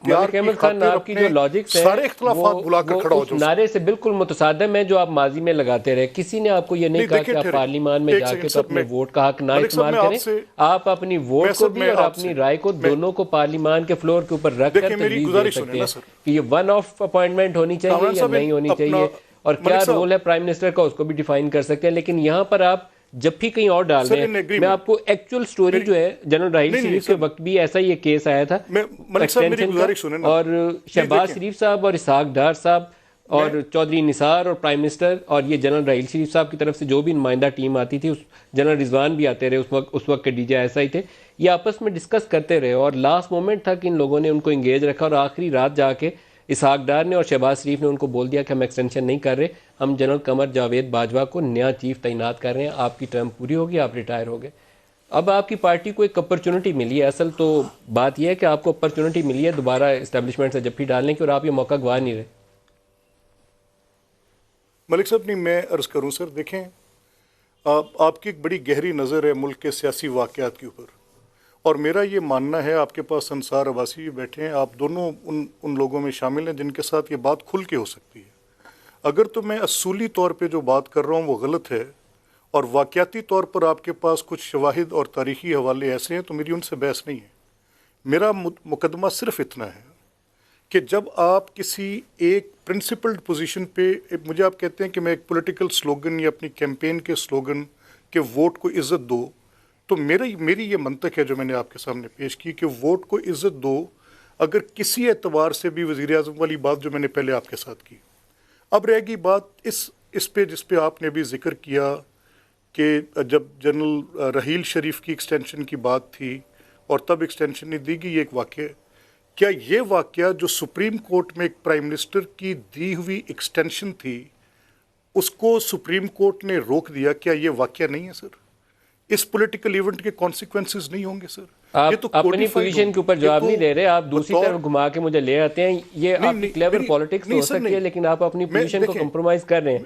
ملک احمد خان آپ کی جو لاجکس سارے اختلافات بلا کر کھڑا ہو جاؤ. نعرے سے بالکل متصادم ہے جو آپ ماضی میں لگاتے رہے. کسی نے آپ کو یہ نہیں کہا کہ آپ پارلیمان میں جا کے تو اپنے ووٹ کا حق نہ استعمال کریں. آپ اپنی ووٹ کو بھی اور اپنی رائے کو دونوں کو پارلیمان کے فلور کے اوپر رکھ کر تجویز دے سکتے ہیں کہ یہ ون آف اپوائنٹمنٹ ہونی چاہیے یا نہیں ہونی چاہیے, اور کیا رول ہے پرائم منسٹر کا اس کو بھی ڈیفائن کر سکتے ہیں. لیکن یہاں پر آپ جب بھی کہیں اور ڈال دیں, میں آپ کو ایکچوئل سٹوری جو ہے جنرل راحیل شریف کے وقت بھی ایسا یہ کیس آیا تھا اور شہباز شریف صاحب اور اسحاق ڈار صاحب اور چودھری نثار اور پرائم منسٹر اور یہ جنرل راحیل شریف صاحب کی طرف سے جو بھی نمائندہ ٹیم آتی تھی, جنرل رضوان بھی آتے رہے اس وقت کے ڈی جے ایسا ہی تھے, یہ آپس میں ڈسکس کرتے رہے اور لاسٹ مومنٹ تھا کہ ان لوگوں نے ان کو انگیج رکھا اور آخری رات جا کے اسحاق ڈار نے اور شہباز شریف نے ان کو بول دیا کہ ہم ایکسٹینشن نہیں کر رہے, ہم جنرل قمر جاوید باجوہ کو نیا چیف تعینات کر رہے ہیں, آپ کی ٹرم پوری ہوگی, آپ ریٹائر ہو گئے. اب آپ کی پارٹی کو ایک اپرچونٹی ملی ہے. اصل تو بات یہ ہے کہ آپ کو اپرچونٹی ملی ہے دوبارہ اسٹیبلشمنٹ سے جب بھی ڈالنے کی, اور آپ یہ موقع گوا نہیں رہے. ملک صاحب نہیں, میں عرض کروں سر, دیکھیں آپ کی ایک بڑی گہری نظر ہے ملک کے سیاسی واقعات کے اوپر, اور میرا یہ ماننا ہے, آپ کے پاس انصار عباسی بھی بیٹھے ہیں, آپ دونوں ان لوگوں میں شامل ہیں جن کے ساتھ یہ بات کھل کے ہو سکتی ہے. اگر تو میں اصولی طور پہ جو بات کر رہا ہوں وہ غلط ہے اور واقعاتی طور پر آپ کے پاس کچھ شواہد اور تاریخی حوالے ایسے ہیں تو میری ان سے بحث نہیں ہے. میرا مقدمہ صرف اتنا ہے کہ جب آپ کسی ایک پرنسپلڈ پوزیشن پہ, مجھے آپ کہتے ہیں کہ میں ایک پولیٹیکل سلوگن یا اپنی کیمپین کے سلوگن کہ ووٹ کو عزت دو, تو میری یہ منطق ہے جو میں نے آپ کے سامنے پیش کی کہ ووٹ کو عزت دو اگر کسی اعتبار سے بھی. وزیر اعظم والی بات جو میں نے پہلے آپ کے ساتھ کی, اب رہے گی بات اس پہ جس پہ آپ نے بھی ذکر کیا کہ جب جنرل راحیل شریف کی ایکسٹینشن کی بات تھی اور تب ایکسٹینشن نہیں دی گئی, یہ ایک واقعہ ہے. کیا یہ واقعہ جو سپریم کورٹ میں ایک پرائم منسٹر کی دی ہوئی ایکسٹینشن تھی اس کو سپریم کورٹ نے روک دیا, کیا یہ واقعہ نہیں ہے سر؟ اس پولیٹیکل ایونٹ کے کانسیکوینسز نہیں ہوں گے سر؟ آپ اپنی پوزیشن کے اوپر جواب نہیں دے رہے, آپ دوسری طرف گھما کے مجھے لے آتے ہیں. یہ آپ کی کلیور پالیٹکس ہو سکتی ہے لیکن آپ اپنی پوزیشن کو کمپرومائز کر رہے ہیں.